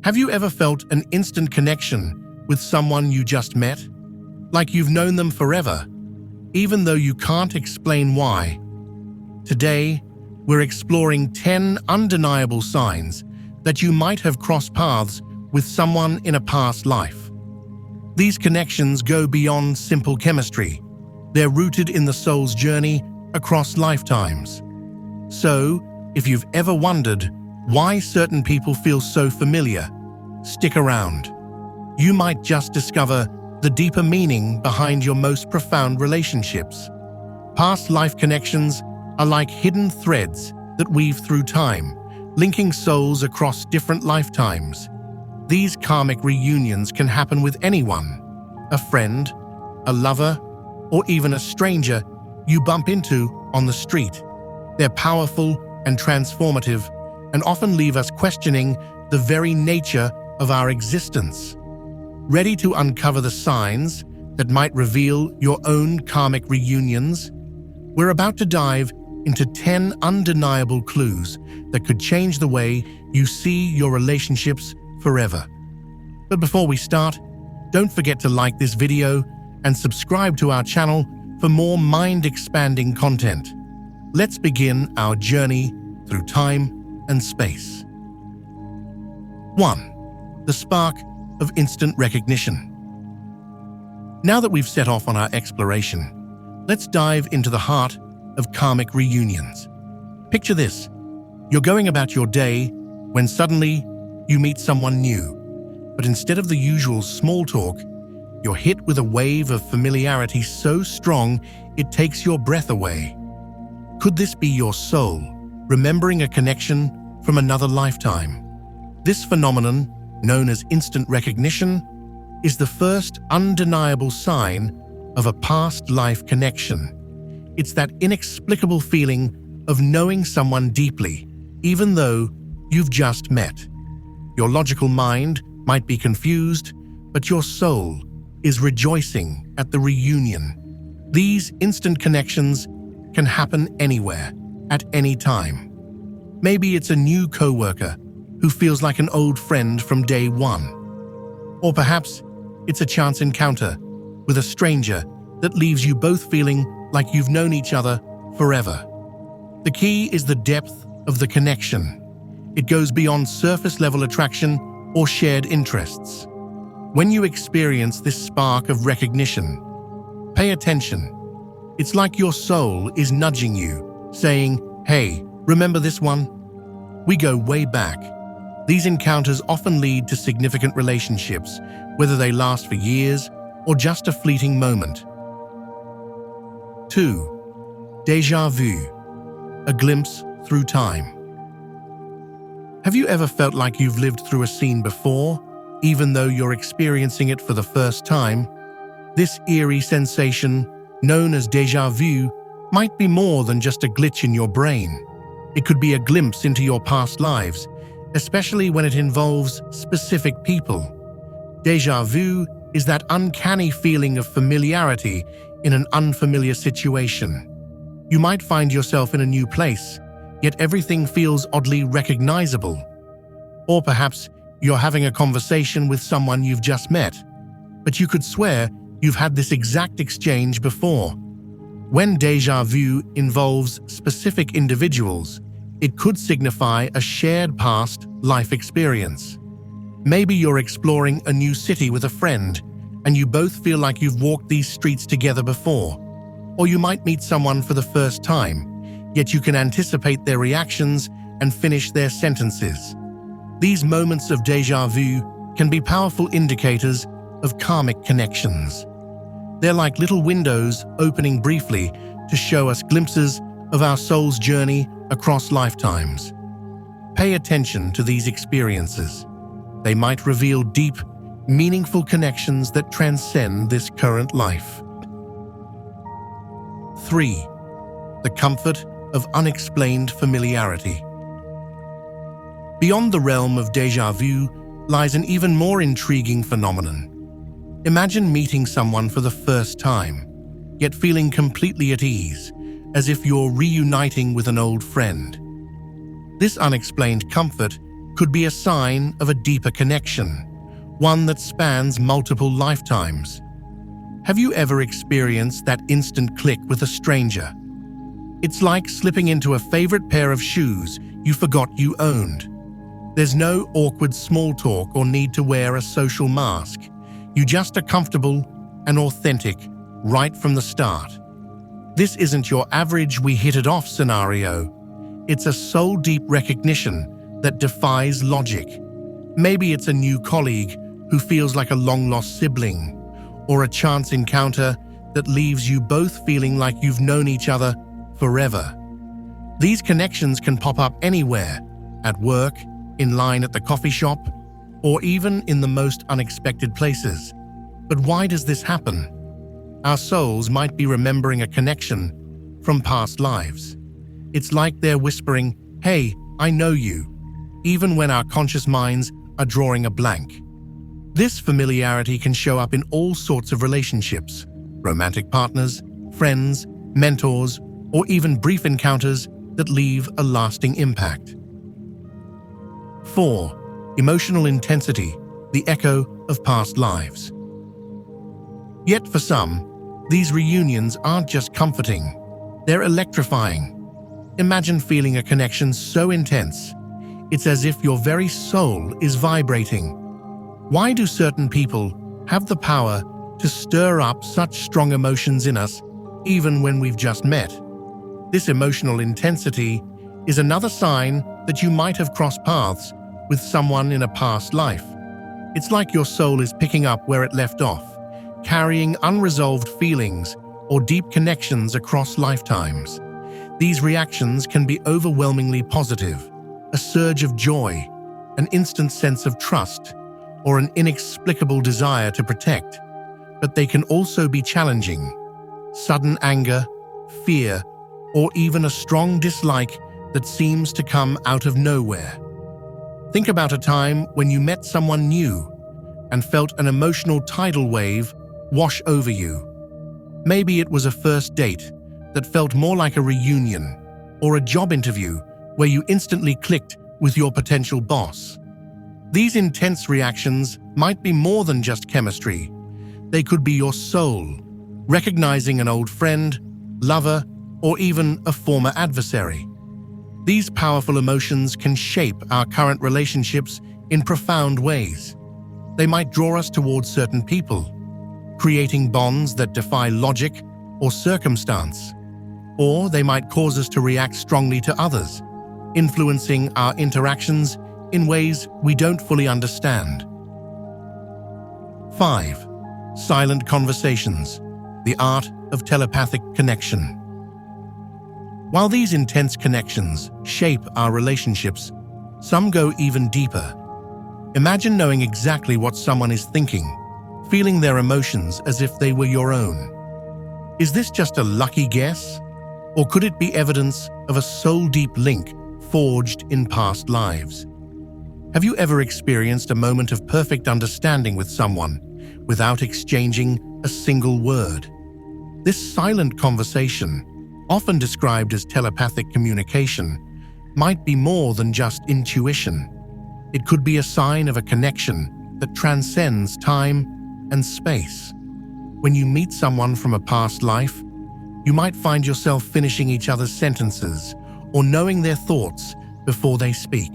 Have you ever felt an instant connection with someone you just met? Like you've known them forever, even though you can't explain why? Today, we're exploring 10 undeniable signs that you might have crossed paths with someone in a past life. These connections go beyond simple chemistry. They're rooted in the soul's journey across lifetimes. So, if you've ever wondered why certain people feel so familiar, stick around. You might just discover the deeper meaning behind your most profound relationships. Past life connections are like hidden threads that weave through time, linking souls across different lifetimes. These karmic reunions can happen with anyone, a friend, a lover, or even a stranger you bump into on the street. They're powerful and transformative, and often leave us questioning the very nature of our existence. Ready to uncover the signs that might reveal your own karmic reunions? We're about to dive into 10 undeniable clues that could change the way you see your relationships forever. But before we start, don't forget to like this video and subscribe to our channel for more mind-expanding content. Let's begin our journey through time and space. 1. The spark of instant recognition. Now that we've set off on our exploration, let's dive into the heart of karmic reunions. Picture this. You're going about your day when suddenly you meet someone new. But instead of the usual small talk, you're hit with a wave of familiarity so strong it takes your breath away. Could this be your soul, remembering a connection from another lifetime? This phenomenon, known as instant recognition, is the first undeniable sign of a past life connection. It's that inexplicable feeling of knowing someone deeply, even though you've just met. Your logical mind might be confused, but your soul is rejoicing at the reunion. These instant connections can happen anywhere, at any time. Maybe it's a new coworker who feels like an old friend from day one. Or perhaps it's a chance encounter with a stranger that leaves you both feeling like you've known each other forever. The key is the depth of the connection. It goes beyond surface-level attraction or shared interests. When you experience this spark of recognition, pay attention. It's like your soul is nudging you, saying, "Hey, remember this one?" We go way back. These encounters often lead to significant relationships, whether they last for years or just a fleeting moment. 2. Deja vu, a glimpse through time. Have you ever felt like you've lived through a scene before, even though you're experiencing it for the first time? This eerie sensation, known as deja vu, might be more than just a glitch in your brain. It could be a glimpse into your past lives, especially when it involves specific people. Deja vu is that uncanny feeling of familiarity in an unfamiliar situation. You might find yourself in a new place, yet everything feels oddly recognizable. Or perhaps you're having a conversation with someone you've just met, but you could swear you've had this exact exchange before. When deja vu involves specific individuals, it could signify a shared past life experience. Maybe you're exploring a new city with a friend, and you both feel like you've walked these streets together before. Or you might meet someone for the first time, yet you can anticipate their reactions and finish their sentences. These moments of deja vu can be powerful indicators of karmic connections. They're like little windows opening briefly to show us glimpses of our soul's journey across lifetimes. Pay attention to these experiences. They might reveal deep, meaningful connections that transcend this current life. 3. The comfort of unexplained familiarity. Beyond the realm of deja vu lies an even more intriguing phenomenon. Imagine meeting someone for the first time, yet feeling completely at ease, as if you're reuniting with an old friend. This unexplained comfort could be a sign of a deeper connection, one that spans multiple lifetimes. Have you ever experienced that instant click with a stranger? It's like slipping into a favorite pair of shoes you forgot you owned. There's no awkward small talk or need to wear a social mask. You just are comfortable and authentic right from the start. This isn't your average "we hit it off" scenario. It's a soul-deep recognition that defies logic. Maybe it's a new colleague who feels like a long-lost sibling, or a chance encounter that leaves you both feeling like you've known each other forever. These connections can pop up anywhere, at work, in line at the coffee shop, or even in the most unexpected places. But why does this happen? Our souls might be remembering a connection from past lives. It's like they're whispering, "Hey, I know you," even when our conscious minds are drawing a blank. This familiarity can show up in all sorts of relationships: romantic partners, friends, mentors, or even brief encounters that leave a lasting impact. 4. Emotional intensity, the echo of past lives. Yet for some, these reunions aren't just comforting, they're electrifying. Imagine feeling a connection so intense, it's as if your very soul is vibrating. Why do certain people have the power to stir up such strong emotions in us, even when we've just met? This emotional intensity is another sign that you might have crossed paths with someone in a past life. It's like your soul is picking up where it left off, carrying unresolved feelings or deep connections across lifetimes. These reactions can be overwhelmingly positive, a surge of joy, an instant sense of trust, or an inexplicable desire to protect. But they can also be challenging: sudden anger, fear, or even a strong dislike that seems to come out of nowhere. Think about a time when you met someone new and felt an emotional tidal wave wash over you. Maybe it was a first date that felt more like a reunion, or a job interview where you instantly clicked with your potential boss. These intense reactions might be more than just chemistry. They could be your soul, recognizing an old friend, lover, or even a former adversary. These powerful emotions can shape our current relationships in profound ways. They might draw us towards certain people, creating bonds that defy logic or circumstance. Or they might cause us to react strongly to others, influencing our interactions in ways we don't fully understand. 5. Silent conversations, the art of telepathic connection. While these intense connections shape our relationships, some go even deeper. Imagine knowing exactly what someone is thinking, feeling their emotions as if they were your own. Is this just a lucky guess? Or could it be evidence of a soul-deep link forged in past lives? Have you ever experienced a moment of perfect understanding with someone without exchanging a single word? This silent conversation, often described as telepathic communication, might be more than just intuition. It could be a sign of a connection that transcends time and space. When you meet someone from a past life, you might find yourself finishing each other's sentences or knowing their thoughts before they speak.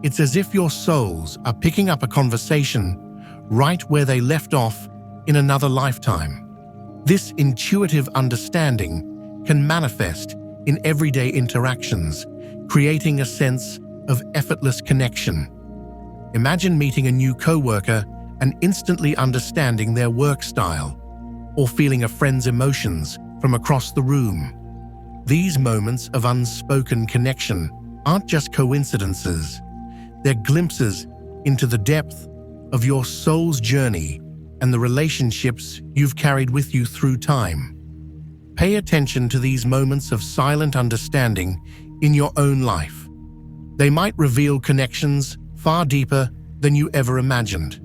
It's as if your souls are picking up a conversation right where they left off in another lifetime. This intuitive understanding can manifest in everyday interactions, creating a sense of effortless connection. Imagine meeting a new coworker and instantly understanding their work style, or feeling a friend's emotions from across the room. These moments of unspoken connection aren't just coincidences. They're glimpses into the depth of your soul's journey and the relationships you've carried with you through time. Pay attention to these moments of silent understanding in your own life. They might reveal connections far deeper than you ever imagined.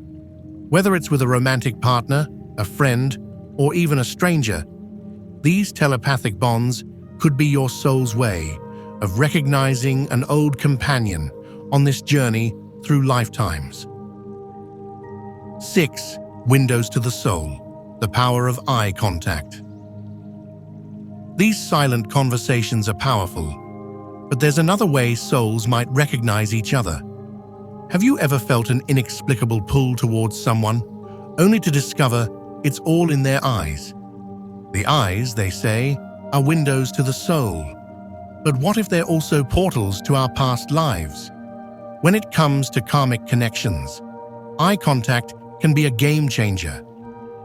Whether it's with a romantic partner, a friend, or even a stranger, these telepathic bonds could be your soul's way of recognizing an old companion on this journey through lifetimes. 6. Windows to the soul, the power of eye contact. These silent conversations are powerful, but there's another way souls might recognize each other. Have you ever felt an inexplicable pull towards someone, only to discover it's all in their eyes? The eyes, they say, are windows to the soul. But what if they're also portals to our past lives? When it comes to karmic connections, eye contact can be a game changer.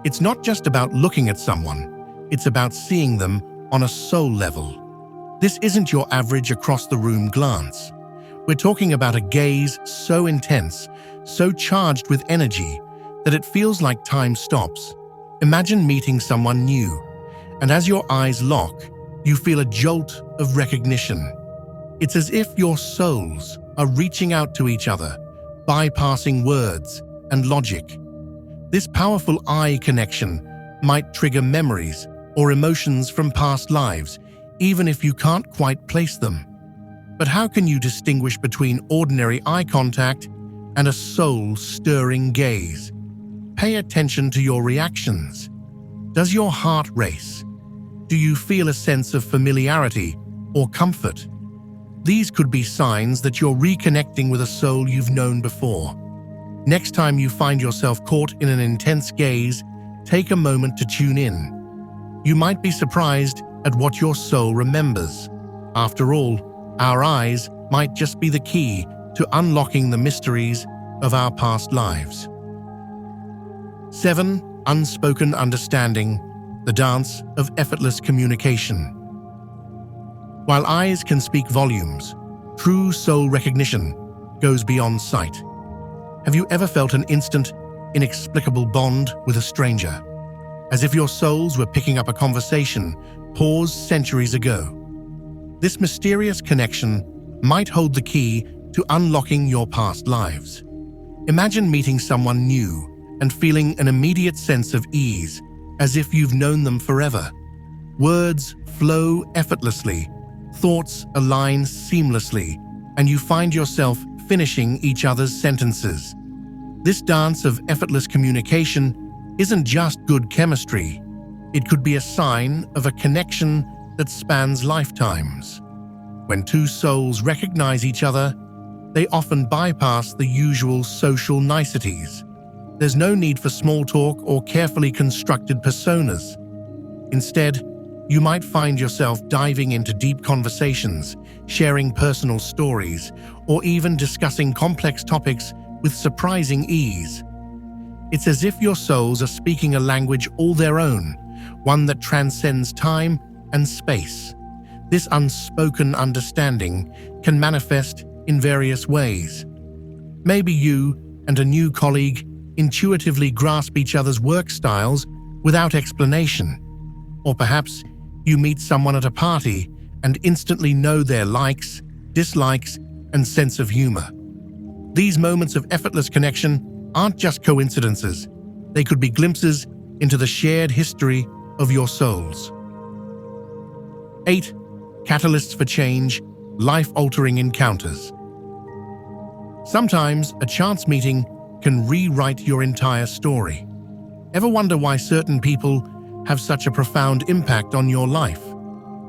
It's not just about looking at someone, it's about seeing them on a soul level. This isn't your average across-the-room glance. We're talking about a gaze so intense, so charged with energy, that it feels like time stops. Imagine meeting someone new, and as your eyes lock, you feel a jolt of recognition. It's as if your souls are reaching out to each other, bypassing words and logic. This powerful eye connection might trigger memories or emotions from past lives, even if you can't quite place them. But how can you distinguish between ordinary eye contact and a soul-stirring gaze? Pay attention to your reactions. Does your heart race? Do you feel a sense of familiarity or comfort? These could be signs that you're reconnecting with a soul you've known before. Next time you find yourself caught in an intense gaze, take a moment to tune in. You might be surprised at what your soul remembers. After all, our eyes might just be the key to unlocking the mysteries of our past lives. 7. Unspoken Understanding, the dance of effortless communication. While eyes can speak volumes, true soul recognition goes beyond sight. Have you ever felt an instant, inexplicable bond with a stranger? As if your souls were picking up a conversation paused centuries ago. This mysterious connection might hold the key to unlocking your past lives. Imagine meeting someone new and feeling an immediate sense of ease, as if you've known them forever. Words flow effortlessly, thoughts align seamlessly, and you find yourself finishing each other's sentences. This dance of effortless communication isn't just good chemistry. It could be a sign of a connection that spans lifetimes. When two souls recognize each other, they often bypass the usual social niceties. There's no need for small talk or carefully constructed personas. Instead, you might find yourself diving into deep conversations, sharing personal stories, or even discussing complex topics with surprising ease. It's as if your souls are speaking a language all their own, one that transcends time and space. This unspoken understanding can manifest in various ways. Maybe you and a new colleague intuitively grasp each other's work styles without explanation. Or perhaps you meet someone at a party and instantly know their likes, dislikes, and sense of humor. These moments of effortless connection aren't just coincidences. They could be glimpses into the shared history of your souls. 8. Catalysts for change, life-altering encounters. Sometimes a chance meeting can rewrite your entire story. Ever wonder why certain people have such a profound impact on your life?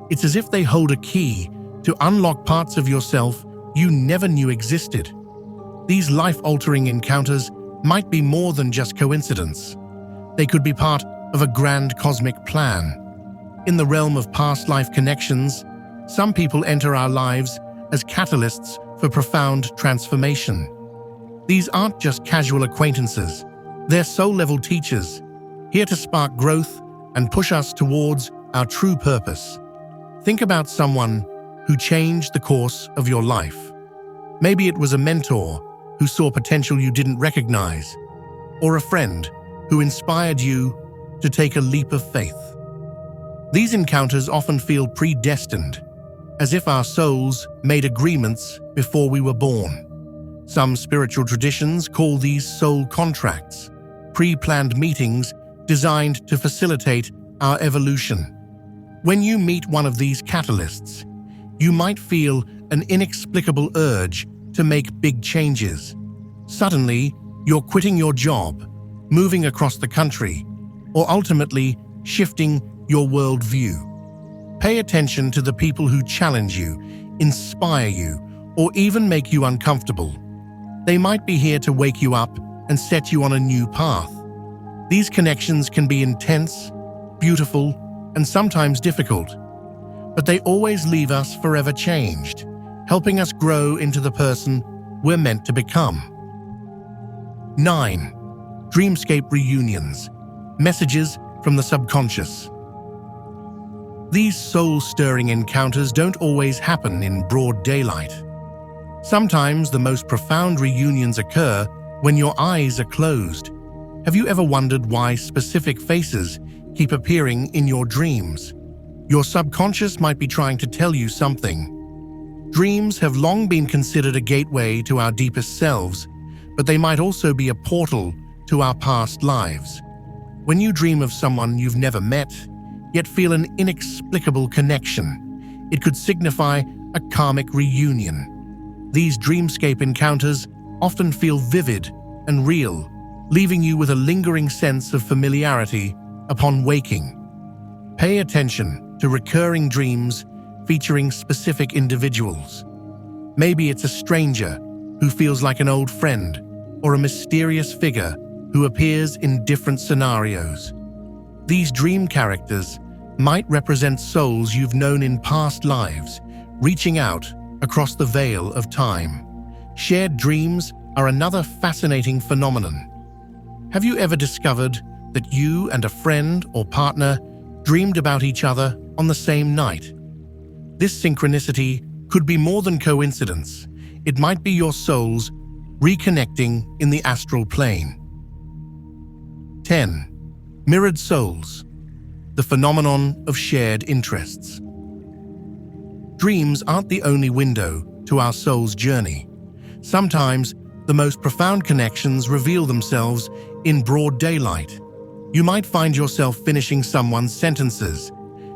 It's as if they hold a key to unlock parts of yourself you never knew existed. These life-altering encounters might be more than just coincidence. They could be part of a grand cosmic plan. In the realm of past life connections, some people enter our lives as catalysts for profound transformation. These aren't just casual acquaintances. They're soul-level teachers, here to spark growth and push us towards our true purpose. Think about someone who changed the course of your life. Maybe it was a mentor who saw potential you didn't recognize, or a friend who inspired you to take a leap of faith. These encounters often feel predestined, as if our souls made agreements before we were born. Some spiritual traditions call these soul contracts, pre-planned meetings designed to facilitate our evolution. When you meet one of these catalysts, you might feel an inexplicable urge to make big changes. Suddenly, you're quitting your job, moving across the country, or ultimately shifting your worldview. Pay attention to the people who challenge you, inspire you, or even make you uncomfortable. They might be here to wake you up and set you on a new path. These connections can be intense, beautiful, and sometimes difficult, but they always leave us forever changed, helping us grow into the person we're meant to become. 9. Dreamscape reunions. Messages from the subconscious. These soul-stirring encounters don't always happen in broad daylight. Sometimes the most profound reunions occur when your eyes are closed. Have you ever wondered why specific faces keep appearing in your dreams? Your subconscious might be trying to tell you something. Dreams have long been considered a gateway to our deepest selves, but they might also be a portal to our past lives. When you dream of someone you've never met, yet feel an inexplicable connection, it could signify a karmic reunion. These dreamscape encounters often feel vivid and real, leaving you with a lingering sense of familiarity upon waking. Pay attention to recurring dreams featuring specific individuals. Maybe it's a stranger who feels like an old friend, or a mysterious figure who appears in different scenarios. These dream characters might represent souls you've known in past lives, reaching out across the veil of time. Shared dreams are another fascinating phenomenon. Have you ever discovered that you and a friend or partner dreamed about each other on the same night? This synchronicity could be more than coincidence. It might be your souls reconnecting in the astral plane. 10. Mirrored souls. The phenomenon of shared interests. Dreams aren't the only window to our soul's journey. Sometimes, the most profound connections reveal themselves in broad daylight. You might find yourself finishing someone's sentences,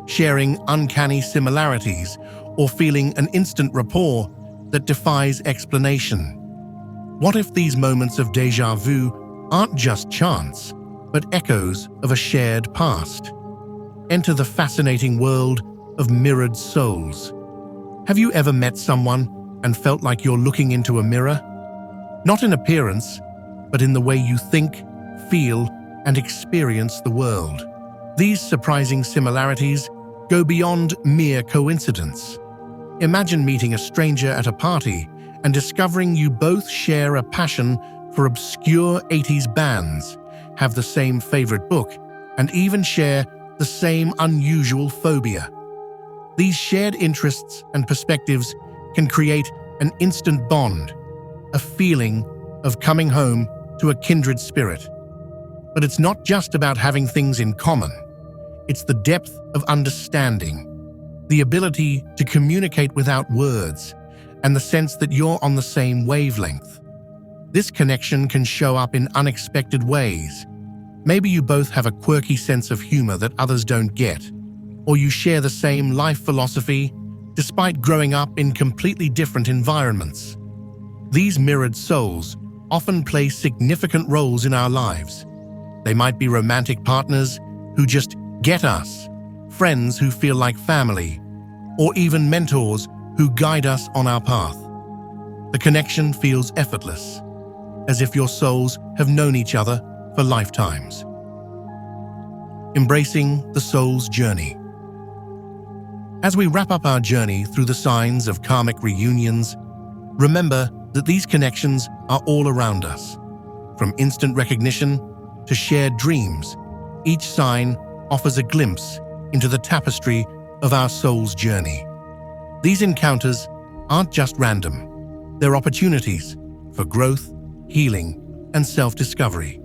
sharing uncanny similarities, or feeling an instant rapport that defies explanation. What if these moments of déjà vu aren't just chance, but echoes of a shared past? Enter the fascinating world of mirrored souls. Have you ever met someone and felt like you're looking into a mirror? Not in appearance, but in the way you think, feel, and experience the world. These surprising similarities go beyond mere coincidence. Imagine meeting a stranger at a party and discovering you both share a passion for obscure 80s bands, have the same favorite book, and even share the same unusual phobia. These shared interests and perspectives can create an instant bond, a feeling of coming home to a kindred spirit. But it's not just about having things in common. It's the depth of understanding, the ability to communicate without words, and the sense that you're on the same wavelength. This connection can show up in unexpected ways. Maybe you both have a quirky sense of humor that others don't get, or you share the same life philosophy despite growing up in completely different environments. These mirrored souls often play significant roles in our lives. They might be romantic partners who just get us, friends who feel like family, or even mentors who guide us on our path. The connection feels effortless, as if your souls have known each other for lifetimes. Embracing the soul's journey. As we wrap up our journey through the signs of karmic reunions, remember that these connections are all around us. From instant recognition to shared dreams, each sign offers a glimpse into the tapestry of our soul's journey. These encounters aren't just random. They're opportunities for growth, healing, and self-discovery.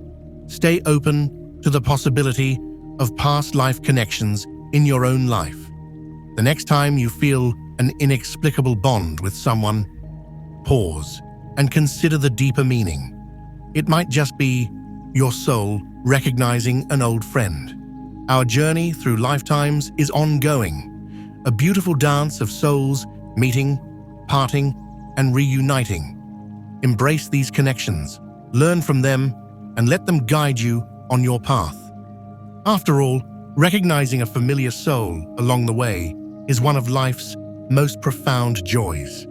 Stay open to the possibility of past life connections in your own life. The next time you feel an inexplicable bond with someone, pause and consider the deeper meaning. It might just be your soul recognizing an old friend. Our journey through lifetimes is ongoing, a beautiful dance of souls meeting, parting, and reuniting. Embrace these connections, learn from them, and let them guide you on your path. After all, recognizing a familiar soul along the way is one of life's most profound joys.